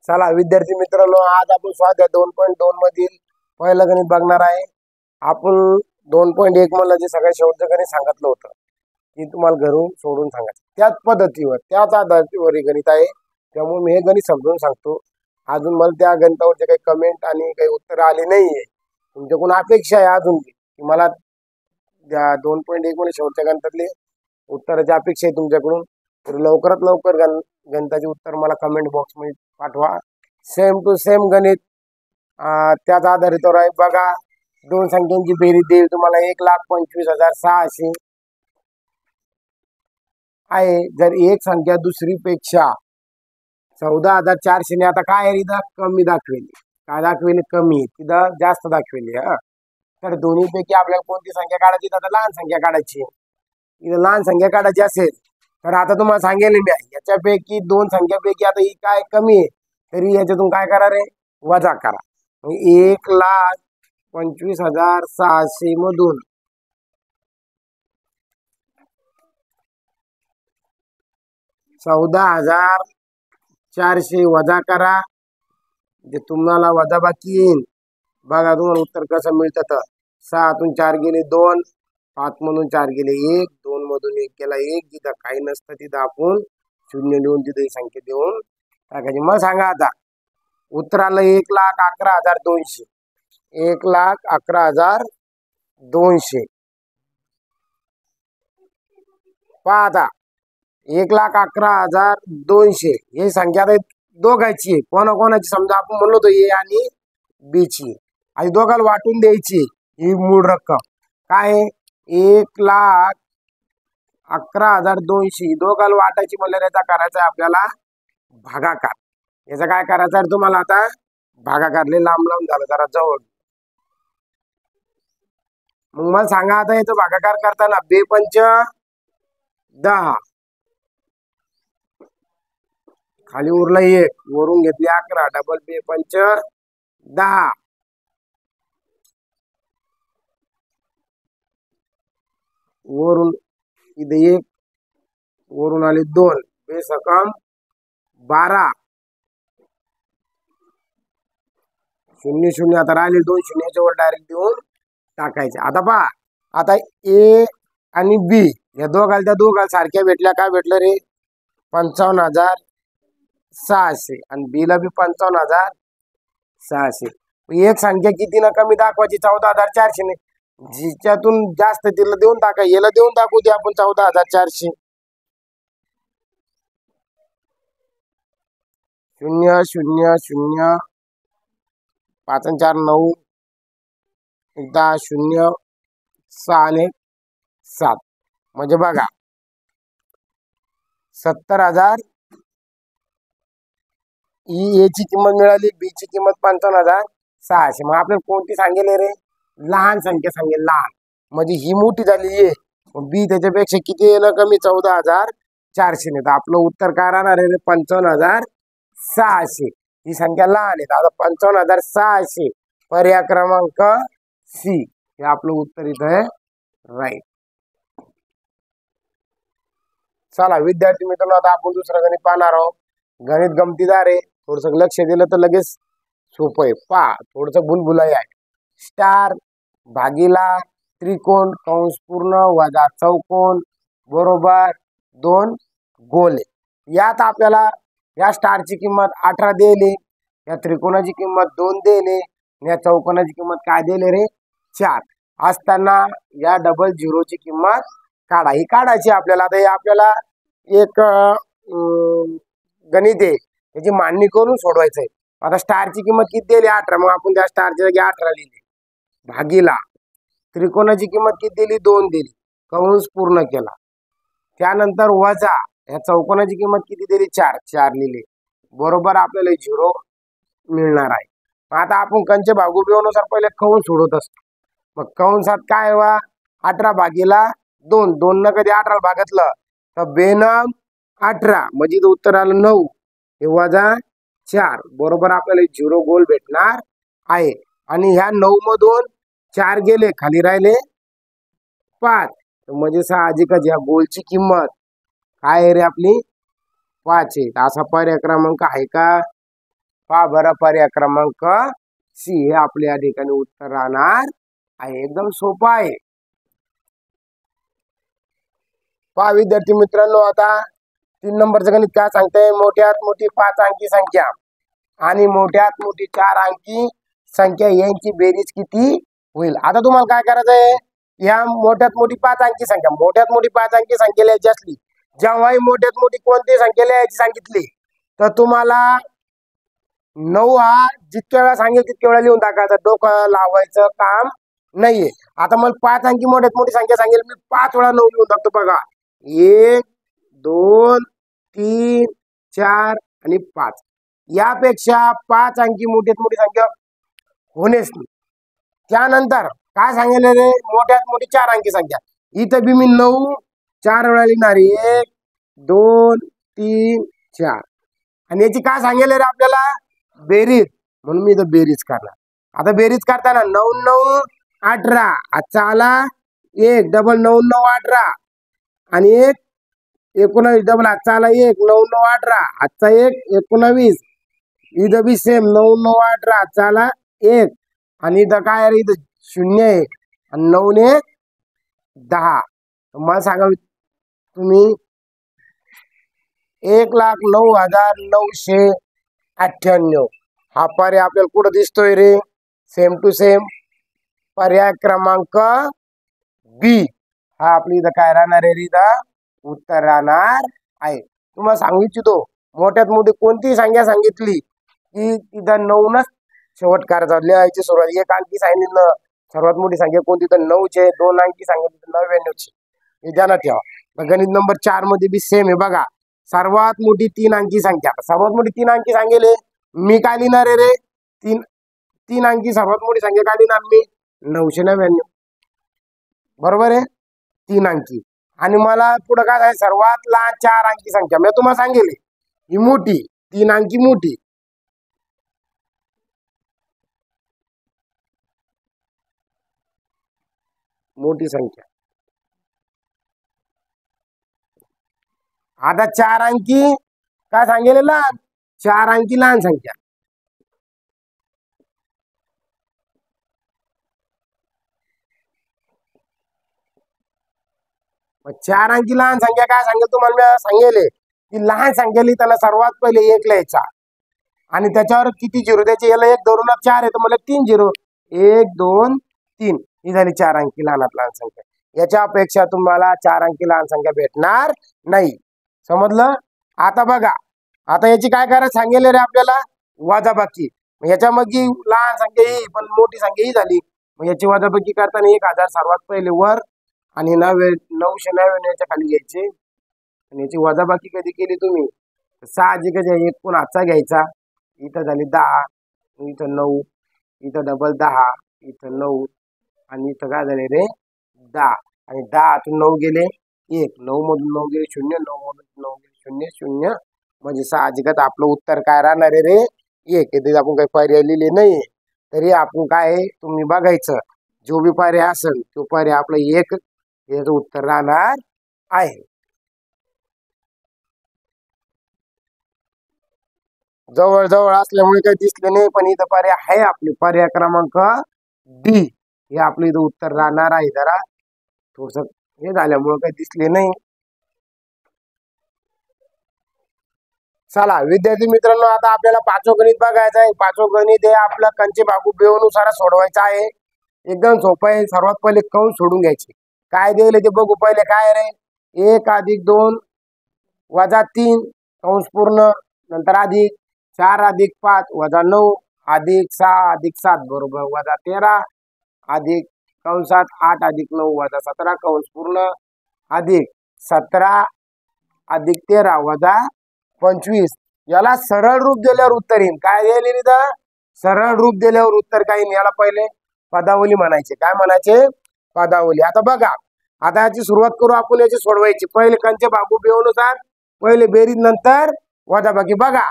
चला विद्यार्थी मित्रांनो, आज आपण स्वाध्याय 2.2 मधील पहिलं गणित बघणार आहे। आपण 2.1 मध्ये जे सगळ्या शेवटचं गणित सांगितलं होतं की तुम्हाला घरून सोडून सांगायचं, त्याच पद्धतीवर त्याच आधारावर हे गणित आहे। त्यामुळे मी हे गणित समजून सांगतो। अजून मला त्या गणितावरचे काही कमेंट आणि काही उत्तर आले नाहीये। तुमच्याकडून अपेक्षा आहे अजून की मला 2.1 मध्ये शेवटच्या गणितातले उत्तराची अपेक्षा आहे तुमच्याकडून। तर लवकरात लवकर गणिताचे उत्तर मला कमेंट बॉक्स मध्ये पाठवा। सेम टू सेम गणित त्याच आधारितवर आहे। बघा, दोन संख्यांची बेरीज देईल तुम्हाला 1,25,600 आहे। जर एक संख्या दुसरीपेक्षा 14,400 ने आता काय आहे, इथं कमी दाखवेली, काय दाखवेली कमी, तिथं जास्त दाखवेली। तर दोन्ही पैकी आपल्याला कोणती संख्या काढायची, तर लहान संख्या काढायची। इथं लहान संख्या काढायची असेल तर आता तुम्हाला सांगेल मी, याच्यापैकी दोन संख्यापैकी आता ही काय कमी आहे, तरी याच्यातून काय करा रे, वजा करा। 1,25,600 मधून 14,400 वजा करा, जे तुम्हाला वजा बाकी येईल। बघा तुम्हाला उत्तर कसं मिळतं। तर 6तून 4 गेले 2, 5 मधून 4 गेले 1, 2 मधून 1 गेला 1, जिथं काही नसतं तिथं आपण शून्य लिहून तिथे संख्या देऊन टाकायची। मग सांगा आता उत्तराला 1,11,200, 1,11,200 पहा आता 1,11,200 ही संख्या आता दोघांची आहे। कोणाकोणाची, समजा आपण म्हणलो तो ए आणि बी ची, आणि दोघांना वाटून द्यायची ही मूळ रक्कम काय, 1,11,200 दोघांना वाटायची म्हणल्यावर याचा करायचा आहे आपल्याला भागाकार। याचा काय करायचा आहे तुम्हाला आता, भागाकार। लय लांब लांब झालं, जरा जवळ। मग मला सांगा आता याचा भागाकार करताना 2×5 = 10, खाली उरला 1, वरून घेतली 11, डबल 2×5 = 10, वरून इथे 1, वरून आले 2, 2×6 = 12, 0 0 आता राहिले 2 शून्याच्या वर डायरेक्ट देऊन टाकायचे। आता पहा, आता ए आणि बी या दोघांना सारख्या भेटल्या, काय भेटलं रे, 55,600, आणि बी ला बी 55,600। एक संख्या किती ना कमी दाखवायची, 14,400 ने, जिच्यातून जास्त तिला देऊन टाका। याला देऊन टाकू दे आपण 14,400, 0 0 0 5 आणि 4 9, 10 0 6 आणि 7, म्हणजे बघा 70,000 ही याची किंमत मिळाली, बी ची किंमत 55,600। मग आपल्याला कोणती सांगेल रे, लहान संख्या सांगेल, लहान म्हणजे ही मोठी झाली आहे, बी त्याच्यापेक्षा किती येणं कमी, 14,400 ने। तर आपलं उत्तर काय राहणार आहे, 55,600। ही संख्या लहान आहे, आता 55,600 पर्याय क्रमांक सी हे आपलं उत्तर इथं आहे, राईट। चला विद्यार्थी मित्रांनो, आता आपण दुसरं गणित पाहणार आहोत। गणित गमतीदार आहे, थोडस लक्ष दिलं तर लगेच सोपं आहे। पहा, थोडस भुलभुलाई आहे। स्टार भागीला त्रिकोण कंस पूर्ण वजा चौकोन बरोबर 2 गोले। यात आपल्याला या स्टारची किंमत 18 दिली, या त्रिकोणाची किंमत 2 दिली, या चौकोनाची किंमत काय दिली रे, 4 असताना या डबल झिरोची किंमत काढा। ही काढायची आपल्याला। आता हे आपल्याला एक गणित आहे, त्याची मांडणी करून सोडवायचं आहे। आता स्टारची किंमत किती दिली, 18, मग आपण त्या स्टारच्या जागी 18 लिहिली, भागीला त्रिकोणाची किंमत किती दिली, 2 दिली, कंस पूर्ण केला, त्यानंतर वजा या चौकोनाची किंमत किती दिली, 4 4 लिहिले, बरोबर आपल्याला 0 मिळणार आहे। आता आपण कंचे भागू बिवानुसार पहिले कंस सोडवत असतो। मग कंसात काय व्हा, 18 भागीला 2, 2 न कधी 18 भागतलं तर 2 18, म्हणजे उत्तर आलं 9, हे वजा 4, बरोबर आपल्याला 0 गोल भेटणार आहे। आणि ह्या 9 मधून 4 गेले, खाली राहिले 5, म्हणजे साहजिकच या गोलची किंमत काय आहे रे आपली, 5 आहे। असा पर्याय क्रमांक आहे का, पहा बरं पर्याय क्रमांक सी हे आपल्या या ठिकाणी उत्तर राहणार आहे. एकदम सोपं आहे. पहा विद्यार्थी मित्रांनो, आता 3 नंबरचं गणित काय सांगतंय, मोठ्यात मोठी 5 अंकी संख्या आणि मोठ्यात मोठी 4 अंकी संख्या यांची बेरीज किती होईल. आता तुम्हाला काय करायचं आहे, या मोठ्यात मोठी 5 अंकी संख्या, मोठ्यात मोठी 5 अंकी संख्या लिहायची असली, जेव्हाही मोठ्यात मोठी कोणती संख्या लिहायची सांगितली तर तुम्हाला 9 हा जितक्या वेळा सांगेल तितक्या वेळा लिहून टाकायचं, डोकं लावायचं काम नाहीये. आता मला 5 अंकी मोठ्यात मोठी संख्या सांगेल, मी 5 वेळा 9 लिहून टाकतो. बघा 1 2 3 4 आणि 5. यापेक्षा 5 अंकी मोठ्यात मोठी संख्या होणेच नाही. त्यानंतर काय सांगेल रे, मोठ्यात मोठी 4 अंकी संख्या, इथं बी मी 9 4 वेळा लिहिणार, 1 2 3 4. आणि याची काय सांगेल रे आपल्याला, बेरीज, म्हणून मी इथं बेरीज करणार. आता बेरीज करताना 9 9 18, आजचा आला 1, डबल 9 9 18 आणि 1 19, डबल आजचा आला 1 9 9 18, आजचा 1 19, इथं बी सेम 9 9 18, आजचा आला 1 आणि इथं काय रे, इथं 0 आहे आणि 9 ने 10. मला सांगा तुम्ही 1,09,998 हा पर्याय आपल्याला कुठं दिसतोय रे, सेम टू सेम पर्याय क्रमांक बी हा आपली इथं काय राहणार आहे, इथं उत्तर राहणार आहे. तुम्हाला सांगू इच्छितो, मोठ्यात मोठी कोणतीही संख्या सांगितली की तिथं 9नच शेवट करायचा, लिहायची सुरुवात. 1 अंकी सांगितलं सर्वात मोठी संख्या कोणती तर 9चे, 2 अंकी सांगितली 99चे, हे ध्यानात ठेवा. गणित नंबर 4 मध्ये बी सेम आहे. बघा सर्वात मोठी 3 अंकी संख्या, सर्वात मोठी 3 अंकी सांगेल, मी काय लिहिणार आहे रे, 3 अंकी सर्वात मोठी संख्या काय लिहिणार मी, 999. बरोबर आहे, 3 अंकी. आणि मला पुढे काय आहे, सर्वात लहान 4 अंकी संख्या मी तुम्हाला सांगेल ही मोठी 3 अंकी मोठी, मोठी संख्या. आता 4 अंकी काय सांगेल लहान, 4 अंकी लहान संख्या. मग 4 अंकी लहान संख्या काय सांगेल तुम्हाला, मी सांगेल की लहान संख्या लिहिताना सर्वात पहिले 1 लिहायचा आणि त्याच्यावर किती झिरो द्यायचे, याला 1 धरून 4 आहे तर मला 3 झिरो, 1 2 3 ही झाली 4 अंकी लहानात लहान संख्या. याच्यापेक्षा तुम्हाला 4 अंकी लहान संख्या भेटणार नाही. समजलं. आता बघा, आता याची काय करायचं सांगेल रे आपल्याला, वजाबाकी. याच्यामध्ये लहान संख्या ही पण मोठी संख्या ही झाली, मग याची वजाबाकी करताना 1000 सर्वात पहिले वर आणि 999 याच्या खाली घ्यायचे. आणि याची वजाबाकी कधी केली तुम्ही, साहजिकच आहे, 1 पण हातचा घ्यायचा, इथं झाली 10, इथं 9, इथं डबल 10, इथं 9 आणि इथं काय झाले रे 10, आणि 10तून 9 गेले 1, 9 मधून 9 गेले 0, 9 मधून 9 गेले 0 0, म्हणजे साहजिकच आपलं उत्तर काय राहणार आहे रे 1. तिथे आपण काही पर्याय लिहिले नाही तरी आपण काय तुम्ही बघायचं, जो बी पर्याय असेल तो पर्याय आपलं 1 याचं उत्तर राहणार आहे. जवळ जवळ असल्यामुळे काही दिसले नाही, पण इथं पर्याय आहे आपले, पर्याय क्रमांक डी हे आपलं इथं उत्तर राहणार आहे. जरा थोडस हे झाल्यामुळे काही दिसले नाही. चला विद्यार्थी मित्रांनो, आता आपल्याला 5वं गणित बघायचं आहे. 5वं गणित हे आपलं कंचे भागू बेनुसार सोडवायचं आहे. एकदम सोपं आहे. सर्वात पहिले कंस सोडून घ्यायचे, काय दिले ते बघू. पहिले काय रे, 1 + 2 - 3 कंस पूर्ण, नंतर अधिक 4 + 5 - 9 अधिक 6 + 7 बरोबर -13 अधिक कंसात 8 + 9 - 17 कंस पूर्ण अधिक 17 अधिक 13 - 25. याला सरळ रूप दिल्यावर उत्तर येईल. काय येईल इथं, सरळ रूप दिल्यावर उत्तर काय येईल. याला पहिले पदावली म्हणायचे. काय म्हणायचे, पदावली. आता बघा, आता याची सुरुवात करू आपण, याची सोडवायची. पहिले कंचे भागू बेनुसार, पहिले बेरीज नंतर वजाबाकी. बघा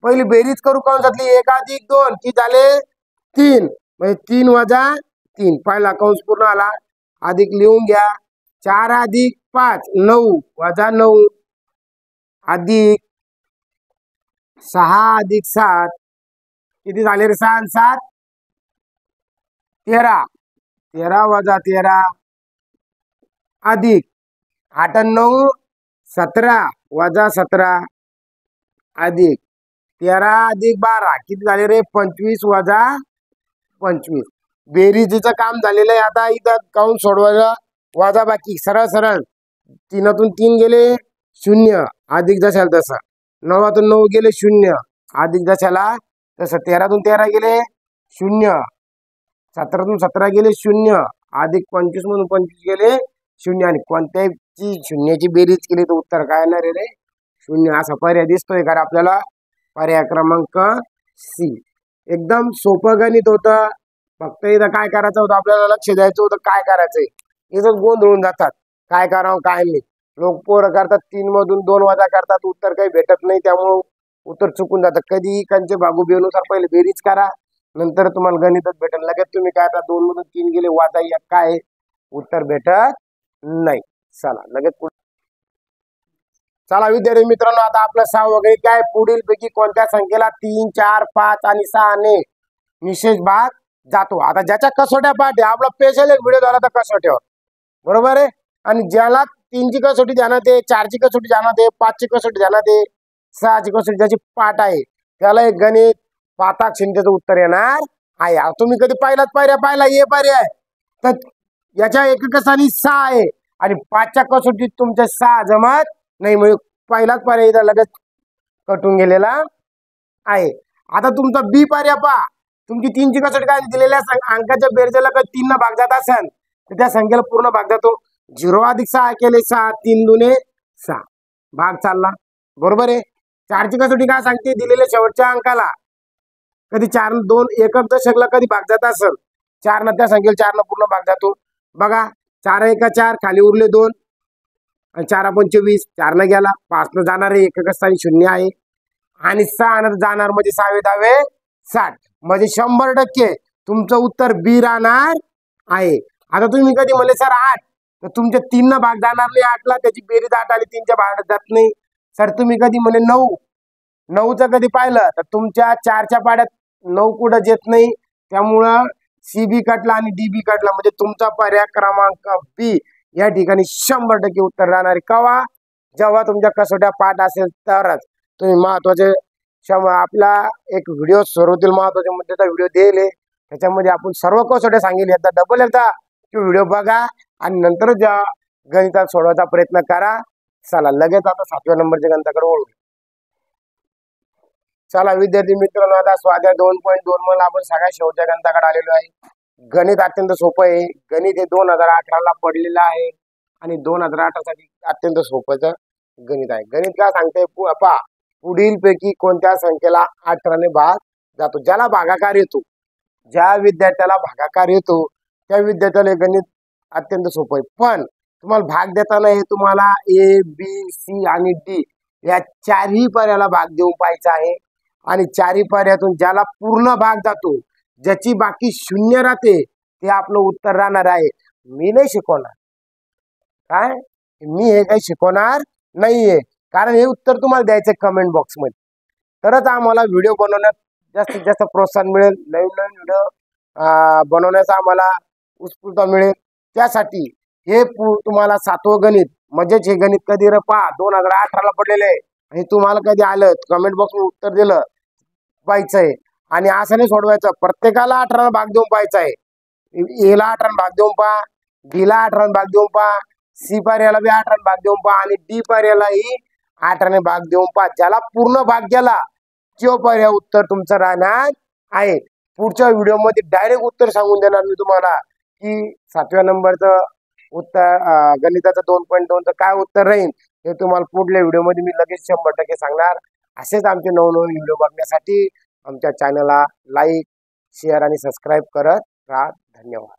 पहिली बेरीज करू कंसातली, 1 + 2 किती झाले 3, म्हणजे 3 - 3 पहिला कंस पूर्ण आला, अधिक लिहून घ्या 4 + 5 9 - 9 अधिक 6 + 7 किती झाले रे? 6 आणि 7 13. 13 वजा 13 अधिक 8 आणि 9 17 वजा 17 अधिक 13 अधिक 12 किती झाले रे? 25 वजा 25. बेरीजचं काम झालेलं आहे. आता इथं काउंट सोडवायला वजा बाकी. सरळ सरळ 3तून 3 गेले 0 अधिक जशाला तसं. 9तून 9 गेले 0 अधिक जशाला तसं. 13तून 13 गेले 0. 17तून 17 गेले 0 अधिक 25 मधून 25 गेले 0. आणि कोणत्याची शून्याची बेरीज केली तर उत्तर काय येणार रे? 0. असा पर्याय दिसतोय का आपल्याला? पर्याय क्रमांक सी. एकदम सोपं गणित होतं. फक्त इथं काय करायचं होतं आपल्याला? लक्ष द्यायचं होतं काय करायचंय. इथं गोंधळून जातात. काय करावं काय नाही. लोक पोरं करतात 3 मधून 2 वजा करतात, उत्तर काही भेटत नाही, त्यामुळे उत्तर चुकून जातं. कधी कंचे भागू बेनुसार पहिले बेरीज करा, नंतर तुम्हाला गणितच भेटेल. लगेच तुम्ही काय आता 2 मधून 3 गेले वजा 1 काय उत्तर भेटत नाही. चला लगेच चला विद्यार्थी मित्रांनो, आता आपलं 6 वगैरे काय पुढील पैकी कोणत्या संख्येला 3, 4, 5 आणि 6 ने निशेष भाग जातो? आता ज्याच्या कसोट्या पाठ आहे, आपला स्पेशल एक व्हिडिओ झाला तर कसोट्यावर, बरोबर आहे. आणि ज्याला 3ची कसोटी ध्यानात आहे, 4ची कसोटी ध्यानात आहे, 5ची कसोटी ध्यानात आहे, 6ची कसोटी ज्याची पाठ आहे, त्याला एक गणित पाताक शिंदेचं उत्तर येणार आहे. तुम्ही कधी पाहिलाच पाहिला ये पर्याय तर याच्या एकक स्थानी 6 आहे आणि 5च्या कसोटीत तुमच्या 6 जमत नाही, म्हणजे पहिलाच पर्याय इथं लगेच कटून गेलेला आहे. आता तुमचा बी पर्याय पहा. तुमची 3ची कसोटी काय दिलेल्या अंकाच्या बेरजेला कधी 3 न भाग जात असेल तर त्या संख्येला पूर्ण भाग जातो. 0 अधिक 6 केले 6, 3 दुने 6 भाग चालला, बरोबर आहे. 4ची कसोटी काय सांगते? दिलेल्या शेवटच्या अंकाला कधी 4 2 एकक दशकला कधी भाग जात असेल, 4 न त्या संख्येला 4 न पूर्ण भाग जातो. बघा 4 एका 4 खाली उरले 2 आणि 4 25 4 न गेला, 5 न जाणार आहे, एकक स्थानी 0 आहे आणि 6 न जाणार म्हणजे 6 10 60 म्हणजे 100% तुमचं उत्तर बी राहणार आहे. आता तुम्ही कधी म्हणले सर 8 तर तुमच्या 3 न भाग जाणार नाही 8ला, त्याची बेरीज 8 आली 3च्या भागात जात नाही. सर तुम्ही कधी म्हणले 9चं कधी पाहिलं तर तुमच्या 4च्या पाड्यात 9 कुठं येत नाही, त्यामुळं सी बी कटला आणि डी बी कटला, म्हणजे तुमचा पर्याय क्रमांक बी या ठिकाणी 100% उत्तर राहणार. कवा? जेव्हा तुमच्या कसोट्या पाठ असेल तरच. तुम्ही महत्वाचे आपला एक व्हिडिओ सुरुवातीला महत्वाच्या मुद्द्याचा व्हिडिओ दिले, त्याच्यामध्ये आपण सर्व कसोट्या सांगितले. एकदा डबल एकदा तो व्हिडिओ बघा आणि नंतर ज्या गणितात सोडवायचा प्रयत्न करा. चला लगेच आता 7व्या नंबरच्या गणिताकडे वळू. चला विद्यार्थी मित्रांनो, आता स्वाध्याय 2.2 मध्ये आपण सगळ्या शेवटच्या गणिताकडे आलेलो आहे. गणित अत्यंत सोपं आहे. गणित हे 2018ला पडलेलं आहे आणि 2018 साठी अत्यंत सोपंच गणित आहे. गणित काय सांगते? पहा, पुढील पैकी कोणत्या संख्येला 18 ने भाग जातो? ज्याला भागाकार येतो, ज्या विद्यार्थ्याला भागाकार येतो त्या विद्यार्थ्याला हे गणित अत्यंत सोपं आहे. पण तुम्हाला भाग देताना हे तुम्हाला ए बी सी आणि डी या 4ही पर्यायाला भाग देऊन पाहायचा आहे आणि 4ही पर्यायातून ज्याला पूर्ण भाग जातो, ज्याची बाकी 0 राहते, ते आपलं उत्तर राहणार आहे. मी नाही शिकवणार, काय मी हे काही शिकवणार नाहीये, कारण हे उत्तर तुम्हाला द्यायचं कमेंट बॉक्स मध्ये, तरच आम्हाला व्हिडिओ बनवण्यात जास्तीत जास्त प्रोत्साहन मिळेल. नवीन नवीन व्हिडिओ बनवण्याचा आम्हाला उत्स्फूर्तता मिळेल. त्यासाठी हे तुम्हाला 7वं गणित म्हणजेच हे गणित कधी पहा 2018ला पडलेले आहे आणि तुम्हाला कधी आलं कमेंट बॉक्स मध्ये उत्तर दिलं पाहायचंय. आणि असं नाही सोडवायचं, प्रत्येकाला 18 भाग देऊन पाहायचा आहे. एला 18 भाग देऊन पहा, डीला 18 भाग देऊन पहा, सी पर्यायाला बी 18 भाग देऊन पहा आणि डी पर्यायालाही 18 भाग देऊन पहा. ज्याला पूर्ण भाग गेला तो पर्याय उत्तर तुमचं राहणार आहे. पुढच्या व्हिडिओमध्ये डायरेक्ट उत्तर सांगून देणार मी तुम्हाला की 7व्या नंबरचं उत्तर गणिताचं 2.2चं काय उत्तर राहील हे तुम्हाला पुढल्या व्हिडिओमध्ये मी लगेच 100% सांगणार. असेच आमचे नवनवीन व्हिडिओ बघण्यासाठी आमच्या चॅनलला लाईक शेअर आणि सबस्क्राईब करत राहा. धन्यवाद.